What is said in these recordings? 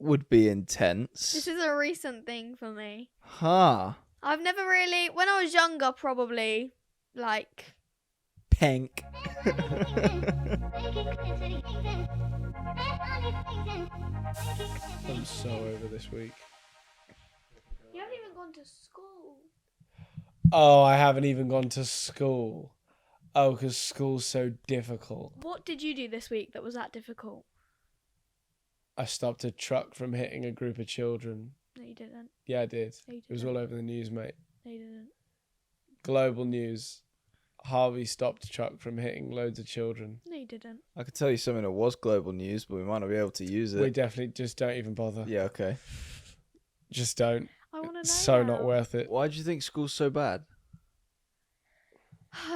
would be intense. This is a recent thing for me. Huh. I've never really, when I was younger, probably, like... Pank. I'm so over this week. You haven't even gone to school. Oh, I haven't even gone to school. Oh, because school's so difficult. What did you do this week that was that difficult? I stopped a truck from hitting a group of children. No, you didn't. Yeah, I did. No, you didn't. It was all over the news, mate. No, you didn't. Global news. Harvey stopped a truck from hitting loads of children. No, you didn't. I could tell you something that was global news, but we might not be able to use it. We definitely just don't even bother. Yeah, okay. Just don't. I want to know. It's so now. not worth it. Why do you think school's so bad?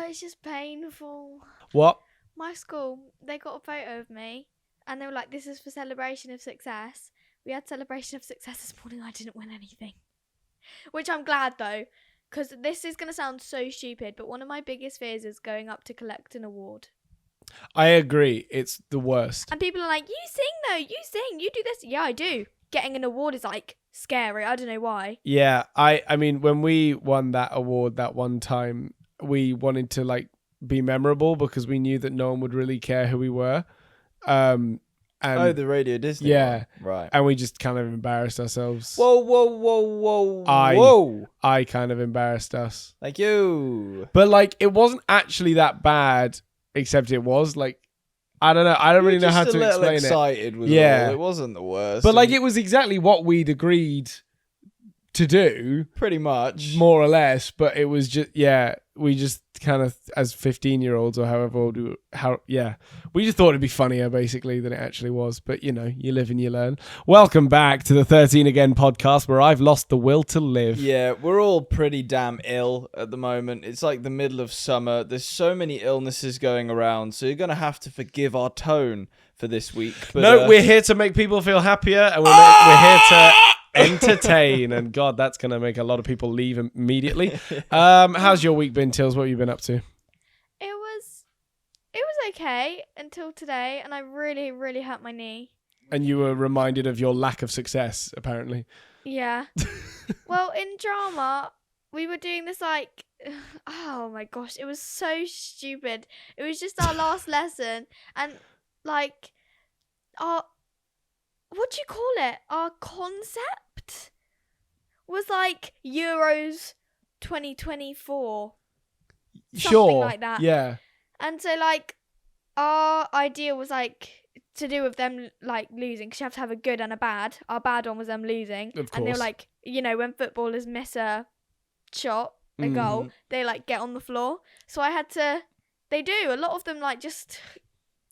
It's just painful. What? My school, they got a photo of me and they were like, this is for celebration of success. We had celebration of success this morning. I didn't win anything. Which I'm glad though, because this is going to sound so stupid, but one of my biggest fears is going up to collect an award. I agree. It's the worst. And people are like, you sing though, you sing, you do this. Yeah, I do. Getting an award is like scary. I don't know why. Yeah, I mean, when we won that award that one time, we wanted to like be memorable because we knew that no one would really care who we were. And the Radio Disney yeah, one. Right. And we just kind of embarrassed ourselves. Whoa. I kind of embarrassed us. Thank you. But like, it wasn't actually that bad, except it was like, I don't know. I don't really know how to explain it. Just a little excited with Yeah. it all. It wasn't the worst. But like, it was exactly what we'd agreed to do, pretty much. more or less. But it was just, yeah, we just kind of, as 15-year-olds or however old we just thought it'd be funnier basically than it actually was. But you know, you live and you learn. Welcome back to the 13 Again podcast, where I've lost the will to live. Yeah, we're all pretty damn ill at the moment. It's like the middle of summer. There's so many illnesses going around, so you're gonna have to forgive our tone for this week. But, no, we're here to make people feel happier, and we're here to entertain. And God, that's gonna make a lot of people leave immediately. How's your week been, Tills? What have you been up to? It was okay until today, and I really, really hurt my knee. And you were reminded of your lack of success, apparently. Yeah. Well, in drama, we were doing this like, oh my gosh, it was so stupid. It was just our last lesson, and like, what do you call it? Our concept was like Euros 2024. Something like that. Yeah. And so, like, our idea was, like, to do with them, like, losing. Because you have to have a good and a bad. Our bad one was them losing. Of course. And they were, like, you know, when footballers miss a shot, a goal, they, like, get on the floor. So I had to... They do. A lot of them, like, just...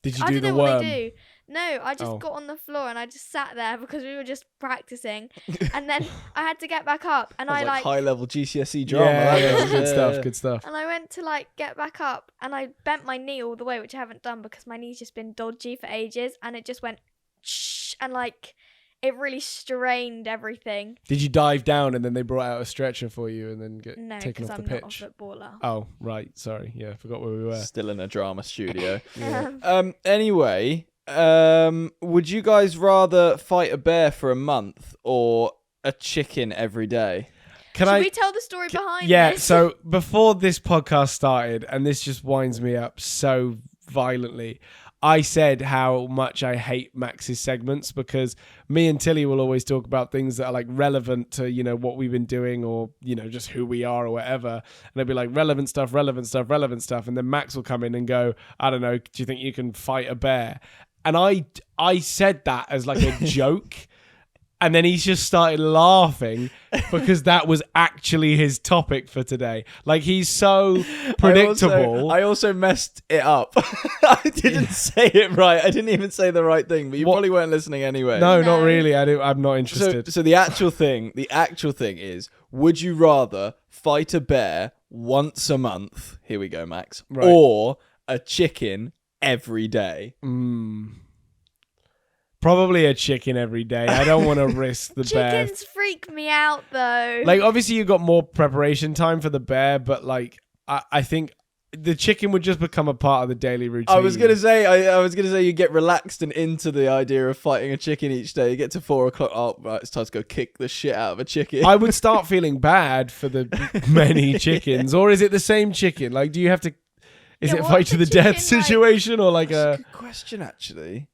Did you I do don't the know worm? what they do. No, I just Oh. got on the floor and I just sat there because we were just practicing. And then I had to get back up. And I, Sounds like... high-level GCSE drama. Yeah, that was. good stuff, good stuff. And I went to like get back up and I bent my knee all the way, which I haven't done because my knee's just been dodgy for ages, and it just went shh, and like it really strained everything. Did you dive down and then they brought out a stretcher for you and then get No, taken because off I'm the not a pitch? footballer. Oh, right. Sorry. Yeah, I forgot where we were. Still in a drama studio. Yeah. Anyway, would you guys rather fight a bear for a month or a chicken every day? Should we tell the story behind Yeah, this? so before this podcast started, and this just winds me up so violently, I said how much I hate Max's segments because me and Tilly will always talk about things that are like relevant to, you know, what we've been doing or, you know, just who we are or whatever. And they'll be like relevant stuff. And then Max will come in and go, I don't know, do you think you can fight a bear? And I said that as like a joke. And then he just started laughing because that was actually his topic for today. Like, he's so predictable. I also messed it up. I didn't say it right. I didn't even say the right thing, but you probably weren't listening anyway. No, not really. I'm not interested. So the actual thing is, would you rather fight a bear once a month? Here we go, Max. Right. Or a chicken every day? Probably a chicken every day. I don't want to risk the bear. Chickens freak me out though. Like, obviously you got more preparation time for the bear, but like, I think the chicken would just become a part of the daily routine. I was gonna say, you get relaxed and into the idea of fighting a chicken each day. You get to 4 o'clock. Oh, right, it's time to go kick the shit out of a chicken. I would start feeling bad for the many chickens, or is it the same chicken? Like, do you have to? Is it a what's fight to the the death chicken like? situation, or like That's a? a good question, actually.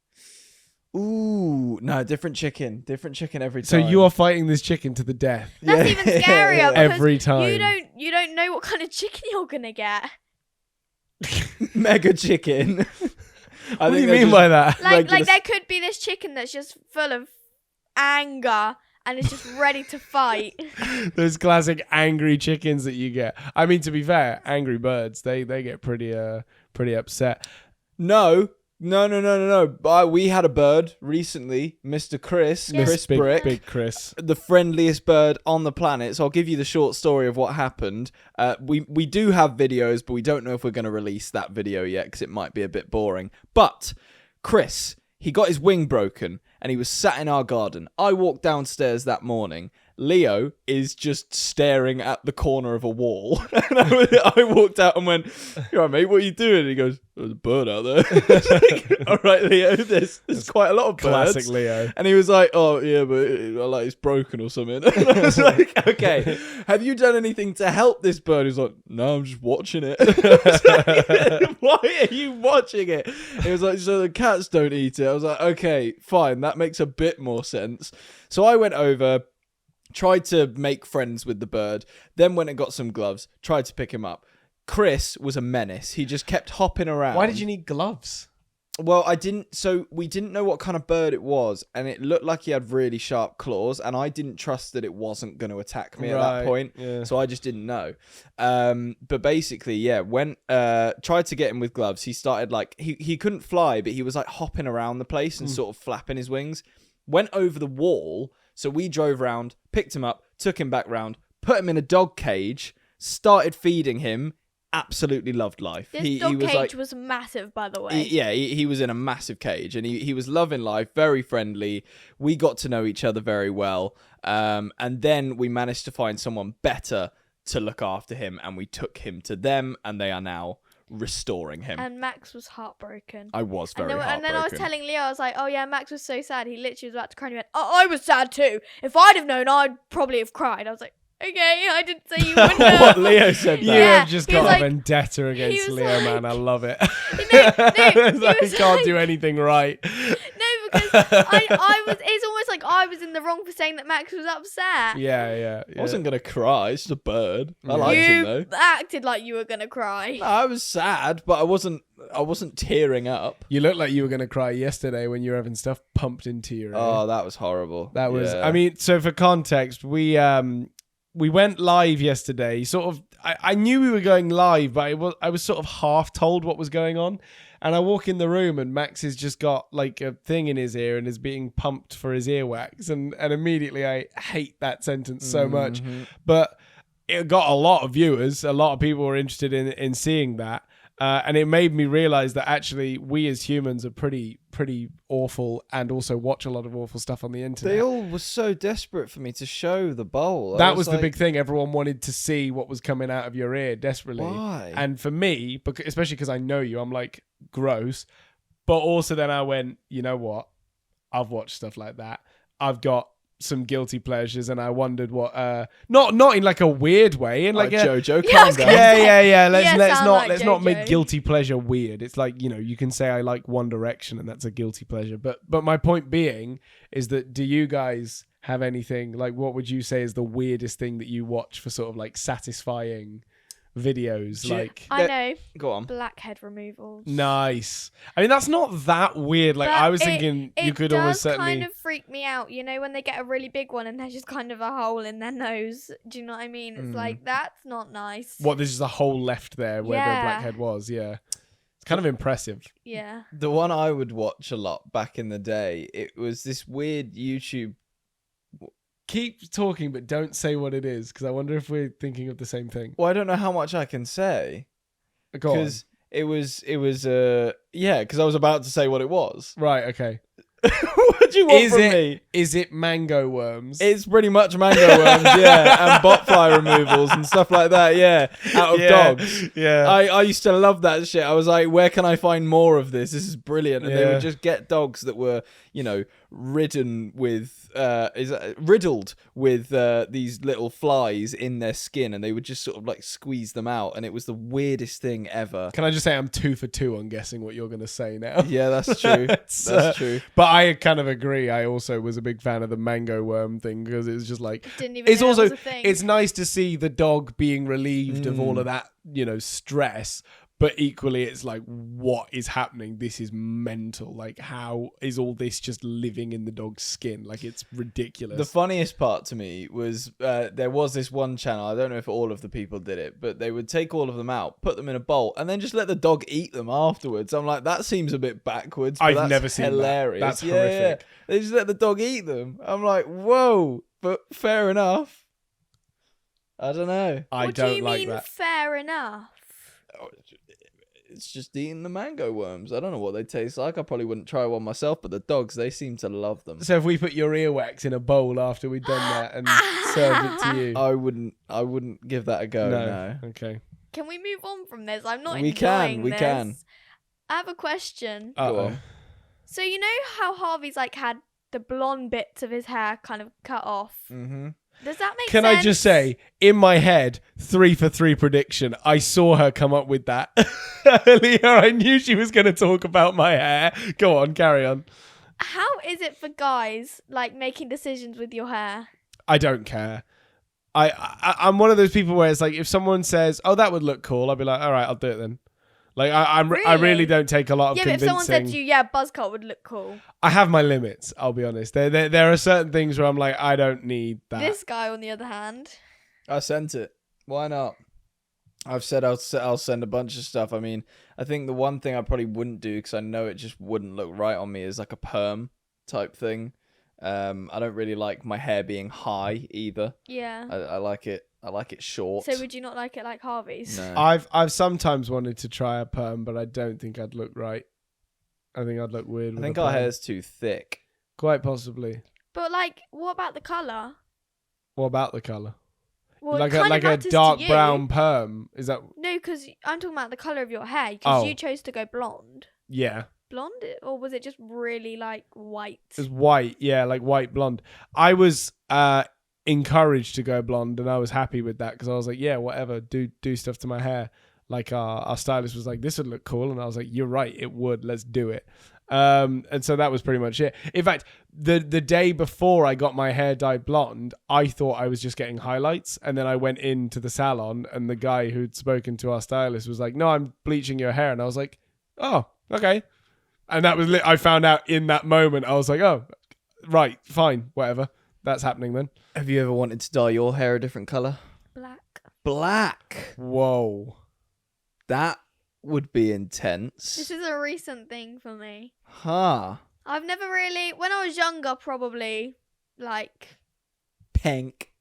Ooh, no, different chicken every time. So you are fighting this chicken to the death That's even scarier because every time. you don't know what kind of chicken you're gonna get. mega chicken. What do you mean by that? Like there could be this chicken that's just full of anger and is just ready to fight. Those classic angry chickens that you get. I mean, to be fair, angry birds they get pretty upset. No. We had a bird recently, Mr. Chris, Yes. Chris Brick. Big Chris. The friendliest bird on the planet. So I'll give you the short story of what happened. We do have videos, but we don't know if we're going to release that video yet because it might be a bit boring. But Chris, he got his wing broken and he was sat in our garden. I walked downstairs that morning. Leo is just staring at the corner of a wall. And I walked out and went, "You all right, mate, what are you doing?" And he goes, "There's a bird out there." Like, all right, Leo, there's quite a lot of birds. Classic Leo. And he was like, "Oh, yeah, but like it's broken or something." And I was like, "Okay, have you done anything to help this bird?" He's like, "No, I'm just watching it." I was like, "Why are you watching it?" He was like, "So the cats don't eat it." I was like, "Okay, fine, that makes a bit more sense." So I went over, tried to make friends with the bird, then went and got some gloves, tried to pick him up. Chris was a menace. He just kept hopping around. Why did you need gloves? Well, we didn't know what kind of bird it was, and it looked like he had really sharp claws, and I didn't trust that it wasn't going to attack me at that point, so I just didn't know. But basically, yeah, when tried to get him with gloves, he started like, he couldn't fly, but he was like hopping around the place and sort of flapping his wings. Went over the wall, so we drove round, picked him up, took him back round, put him in a dog cage, started feeding him. Absolutely loved life. This dog cage was massive, by the way. He was in a massive cage, and he was loving life, very friendly. We got to know each other very well, and then we managed to find someone better to look after him, and we took him to them, and they are now restoring him. And Max was heartbroken. I was very heartbroken. And then I was telling Leo, I was like, "Oh yeah, Max was so sad. He literally was about to cry." And he went, "Oh, I was sad too. If I'd have known, I'd probably have cried." I was like, "Okay, I didn't say you wouldn't have." What, Leo said that? You have just got a vendetta against Leo, man. I love it. He can't do anything right. No, because I was. It's almost like I was in the wrong for saying that Max was upset. Yeah. I wasn't gonna cry. It's just a bird. I liked him though. You acted like you were gonna cry. No, I was sad, but I wasn't tearing up. You looked like you were going to cry yesterday when you were having stuff pumped into your ear. Oh, that was horrible. That was. Yeah. I mean, so for context, we went live yesterday. Sort of, I knew we were going live, but I was sort of half told what was going on. And I walk in the room and Max has just got like a thing in his ear and is being pumped for his earwax. And immediately I hate that sentence so much. But it got a lot of viewers. A lot of people were interested in seeing that. And it made me realize that actually we as humans are pretty awful and also watch a lot of awful stuff on the internet. They all were so desperate for me to show the bowl. That was the big thing. Everyone wanted to see what was coming out of your ear desperately. Why? And for me, especially because I know you, I'm like, gross. But also then I went, you know what? I've watched stuff like that. I've got some guilty pleasures, and I wondered what not in like a weird way, in like a Jojo, calm down. Yeah. Let's not Jojo. make guilty pleasure weird. It's like, you know, you can say I like One Direction and that's a guilty pleasure. But my point being is that, do you guys have anything like, what would you say is the weirdest thing that you watch for sort of like satisfying videos? Like, I know. Go on. Blackhead removals. nice. I mean, that's not that weird. Like, But I was thinking you could almost certainly. It does kind of freak me out, you know, when they get a really big one and there's just kind of a hole in their nose. Do you know what I mean? It's like, that's not nice. What, there's just a hole left there where the blackhead was, yeah. It's kind of impressive. Yeah. The one I would watch a lot back in the day, it was this weird YouTube. Keep talking, but don't say what it is, because I wonder if we're thinking of the same thing. Well, I don't know how much I can say. Go on. Because it was because I was about to say what it was. Right, okay. What do you want from me? Is it mango worms? It's pretty much mango worms, yeah, and botfly removals and stuff like that, yeah, out of dogs. Yeah. I used to love that shit. I was like, where can I find more of this? This is brilliant. And they Yeah. would just get dogs that were, riddled with these little flies in their skin, and they would just sort of like squeeze them out, and it was the weirdest thing ever. Can I just say I'm 2 for 2 on guessing what you're going to say now? Yeah, that's true. That's true. But I kind of agree. I also was a big fan of the mango worm thing because it was just like Didn't even it's know also that was a thing. it's nice to see the dog being relieved of all of that, stress. But equally, it's like, what is happening? This is mental. Like, how is all this just living in the dog's skin? Like, it's ridiculous. The funniest part to me was there was this one channel. I don't know if all of the people did it, but they would take all of them out, put them in a bowl, and then just let the dog eat them afterwards. I'm like, that seems a bit backwards. But I've never seen that. hilarious. That's horrific. Yeah. They just let the dog eat them. I'm like, whoa, but fair enough. I don't know. What do you mean fair enough? It's just eating the mango worms. I don't know what they taste like. I probably wouldn't try one myself, but the dogs, they seem to love them. So if we put your earwax in a bowl after we'd done that and served it to you, I wouldn't give that a go. No. Okay. Can we move on from this? I'm not We enjoying can. this. We can. I have a question. Go on. So you know how Harvey's like had the blonde bits of his hair kind of cut off? Mm-hmm. Does that make Can sense? I just say, in my head, 3 for 3 prediction, I saw her come up with that earlier. I knew she was going to talk about my hair. Go on, carry on. How is it for guys like making decisions with your hair? I don't care. I'm one of those people where it's like, if someone says, "Oh, that would look cool," I'll be like, "All right, I'll do it then." Like I really don't take a lot of convincing. But if someone said to you, "Yeah, buzz cut would look cool," I have my limits. I'll be honest. There are certain things where I'm like, I don't need that. This guy, on the other hand, I sent it. Why not? I've said I'll send a bunch of stuff. I mean, I think the one thing I probably wouldn't do, because I know it just wouldn't look right on me, is like a perm type thing. I don't really like my hair being high either. Yeah. I like it. I like it short. So would you not like it like Harvey's? No. I've sometimes wanted to try a perm, but I don't think I'd look right. I think I'd look weird. I think our hair's too thick. Quite possibly. But like, what about the colour? What about the colour? Well, like a dark brown perm? Is that? No, because I'm talking about the colour of your hair. Because you chose to go blonde. Yeah. Blonde, or was it just really like white? It was white, yeah, like white blonde. I was encouraged to go blonde, and I was happy with that because I was like, yeah, whatever, do stuff to my hair. Like our stylist was like, this would look cool, and I was like, you're right, it would. Let's do it. And so that was pretty much it. In fact, the day before I got my hair dyed blonde, I thought I was just getting highlights, and then I went into the salon, and the guy who'd spoken to our stylist was like, no, I'm bleaching your hair, and I was like, oh, okay. And that was I found out in that moment. I was like, oh, right, fine, whatever. That's happening then. Have you ever wanted to dye your hair a different colour? Black. Black. Whoa. That would be intense. This is a recent thing for me. Huh. I've never really, when I was younger, probably, like... Pink.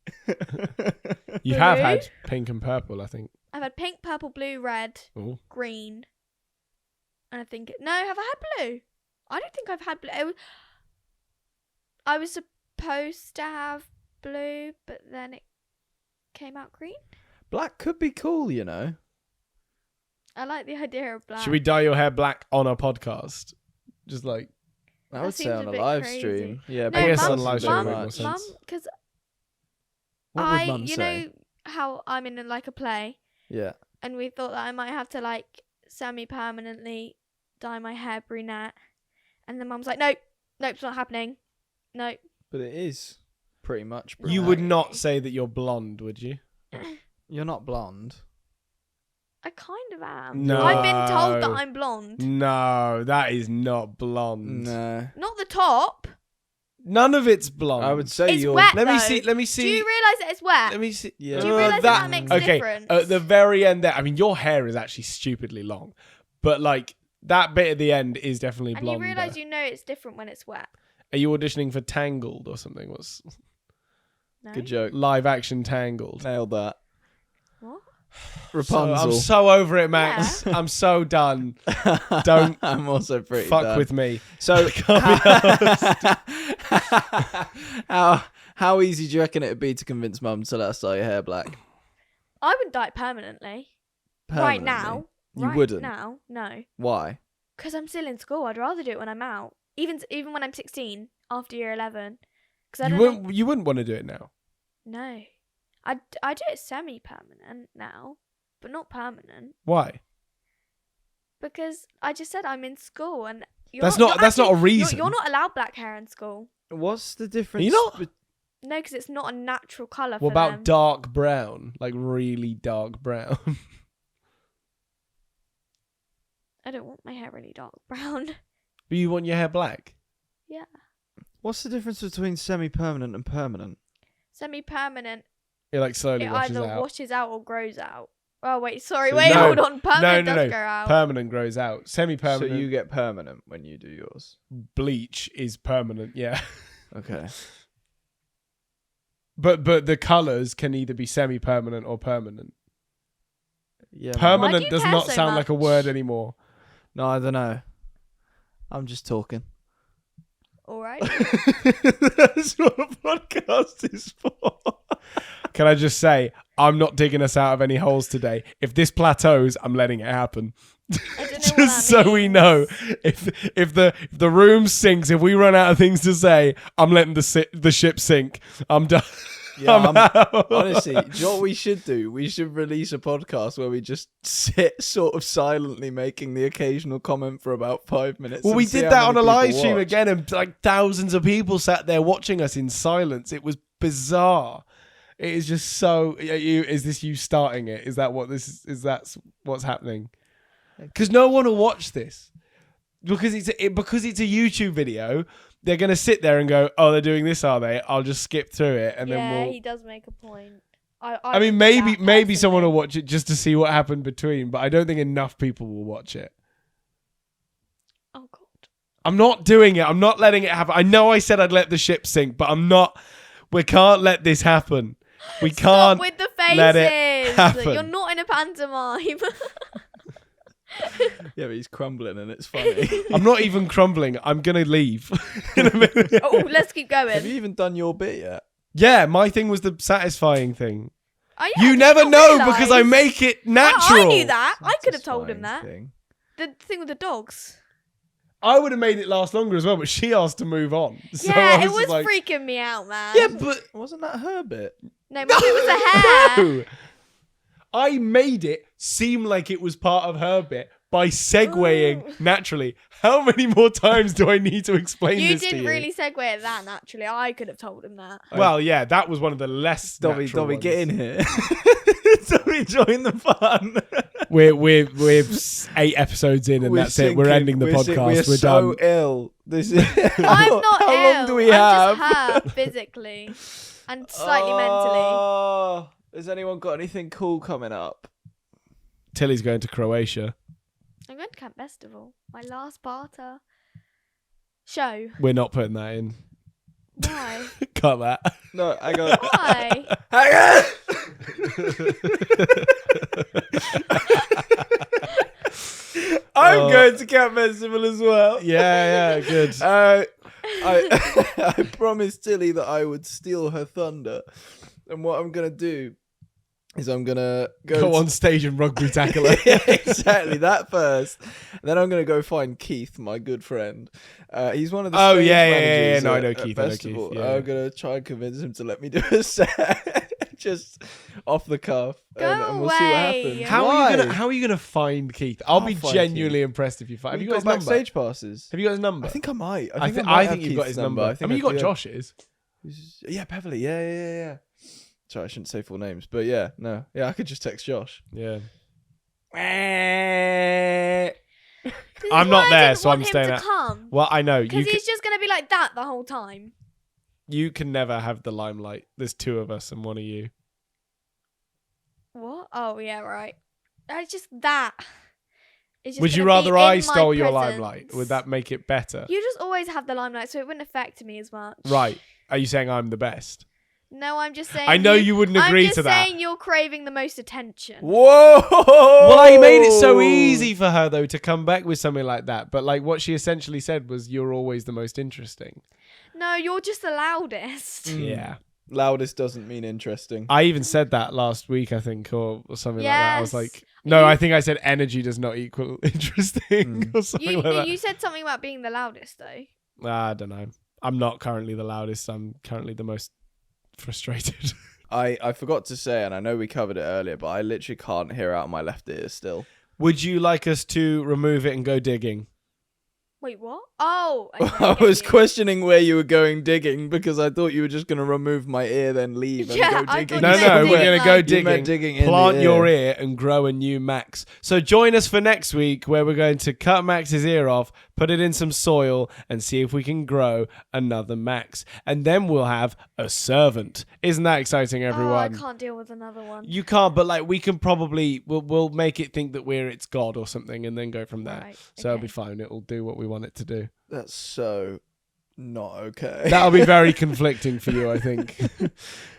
You have had pink and purple, I think. I've had pink, purple, blue, red, green. And I think... No, have I had blue? I don't think I've had blue. I was supposed to have blue, but then it came out green. Black could be cool, you know. I like the idea of black. Should we dye your hair black on a podcast? Just like... I would say on a live stream. Yeah, no, I guess Mum, on live stream Mum, makes more sense. Mum, because what would Mum say? You know how I'm in like a play? Yeah. And we thought that I might have to like semi-permanently dye my hair brunette. And then Mum's like, nope, it's not happening. Nope. But it is pretty much brunette. You would not say that you're blonde, would you? You're not blonde. I kind of am. No. I've been told that I'm blonde. No, that is not blonde. No. Not the top. None of it's blonde. I would say It's you're... wet. Let me though. see. Do you realise that it's wet? Let me see. Yeah. Do you realise that makes a difference? At the very end there, I mean, your hair is actually stupidly long. But like, that bit at the end is definitely blonde. And you realise you know it's different when it's wet. Are you auditioning for Tangled or something? What's No? Good joke. live action Tangled? Nailed that. What? Rapunzel. I'm so over it, Max. Yeah. I'm so done. Don't. I'm also pretty fuck done. with me. So how easy do you reckon it'd be to convince Mum to let us dye your hair black? I would dye it permanently. Right now. You wouldn't? Now, no. Why? Because I'm still in school. I'd rather do it when I'm out. Even when I'm 16, after year 11. You wouldn't want to do it now? No. I do it semi-permanent now, but not permanent. Why? Because I just said I'm in school, and that's not a reason. You're not allowed black hair in school. What's the difference? You're not? No, because it's not a natural colour for What about them. dark brown? Like really dark brown? I don't want my hair really dark brown. But you want your hair black? Yeah. What's the difference between semi-permanent and permanent? Semi-permanent. It like slowly washes out. It either washes out or grows out. Oh, wait, sorry. Hold on. Permanent does grow out. Permanent grows out. Semi-permanent. So you get permanent when you do yours? Bleach is permanent, yeah. Okay. But the colours can either be semi-permanent or permanent. Yeah. Permanent does not sound like a word anymore. No, I don't know. I'm just talking. All right. That's what a podcast is for. Can I just say, I'm not digging us out of any holes today. If this plateaus, I'm letting it happen. Just so we know, if the room sinks, if we run out of things to say, I'm letting the ship sink. I'm done. Yeah, honestly, do you know what we should do? We should release a podcast where we just sit sort of silently making the occasional comment for about 5 minutes. Well, we did that on a live stream again, and like thousands of people sat there watching us in silence. It was bizarre. It is just so. Is this you starting it? Is that what this is? Is that what's happening? Because no one will watch this because it's a YouTube video. They're going to sit there and go, oh, they're doing this, are they? I'll just skip through it. And then he does make a point. I mean, maybe someone will watch it just to see what happened between, but I don't think enough people will watch it. Oh, God. I'm not doing it. I'm not letting it happen. I know I said I'd let the ship sink, but I'm not. We can't let this happen. We can't. Stop with the faces. Let it happen. You're not in a pantomime. Yeah, but he's crumbling and it's funny. I'm not even crumbling. I'm going to leave in a minute. Oh, let's keep going. Have you even done your bit yet? Yeah, my thing was the satisfying thing. Oh, yeah, you never know because I make it natural. I knew that. I could have told him that. The thing with the dogs. I would have made it last longer as well, but she asked to move on. So yeah, it was freaking me out, man. Yeah, but wasn't that her bit? No, but it was a hair. No. I made it seem like it was part of her bit by segueing naturally. How many more times do I need to explain this to you? You didn't really segue it that naturally. I could have told him that. Well, yeah, that was one of the less Dobby, ones. get in here. Dobby, join the fun. We're 8 episodes in and that's it. We're ending the podcast. We're so done. Ill. This is. I'm not How ill. long do we have? I'm just hurt physically and slightly mentally. Has anyone got anything cool coming up? Tilly's going to Croatia. I'm going to Camp Festival. My last barter show. We're not putting that in. Why? Cut that. No, hang on. Why? Hang on! I'm going to Camp Festival as well. Yeah, good. I promised Tilly that I would steal her thunder. And what I'm going to do is I'm going to go on stage and rugby tackle her. Yeah, exactly, that first. And then I'm going to go find Keith, my good friend. He's one of the stage managers. No, I know Keith. Festival. Yeah. I'm going to try and convince him to let me do a set. Just off the cuff. And we'll see what happens. How are you gonna find Keith? I'll be genuinely impressed if you find. Have you got his number? Backstage passes. Have you got his number? I think I might. I think you've got his number. I mean, you got Josh's. Yeah, Beverly. Yeah. Sorry, I shouldn't say full names, but yeah, I could just text Josh. Yeah. I'm not there, so I'm staying at. Well, I know because he's just gonna be like that the whole time. You can never have the limelight. There's 2 of us and 1 of you. What? Oh, yeah, right. It's just that. Would you rather I stole your limelight? Would that make it better? You just always have the limelight, so it wouldn't affect me as much. Right. Are you saying I'm the best? No, I'm just saying. I know you wouldn't agree to that. I'm just saying you're craving the most attention. Whoa! Well, I made it so easy for her though to come back with something like that. But like what she essentially said was, "You're always the most interesting." No, you're just the loudest. Yeah. Loudest doesn't mean interesting. I even said that last week, I think, or something like that. I was like, no, I think I said energy does not equal interesting or something like that. You said something about being the loudest, though. I don't know. I'm not currently the loudest. I'm currently the most frustrated. I forgot to say, and I know we covered it earlier, but I literally can't hear out my left ear still. Would you like us to remove it and go digging? Wait, what? Oh, I was questioning where you were going digging because I thought you were just going to remove my ear, then leave and go digging. No, we're going to go digging. Plant in your ear and grow a new Max. So join us for next week where we're going to cut Max's ear off, put it in some soil and see if we can grow another Max. And then we'll have a servant. Isn't that exciting, everyone? Oh, I can't deal with another one. You can't, but like we can probably, we'll make it think that we're its god or something and then go from there. Right, so it'll be fine. It'll do what we want it to do. That's so not okay. That'll be very conflicting for you, I think.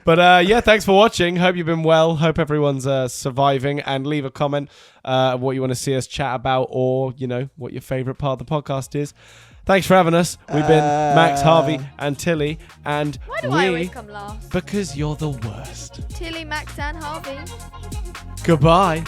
But yeah, thanks for watching. Hope you've been well. Hope everyone's surviving. And leave a comment of what you want to see us chat about, or you know what your favorite part of the podcast is. Thanks for having us. We've been Max, Harvey, and Tilly. And why do I always come last? Because you're the worst. Tilly, Max, and Harvey. Goodbye.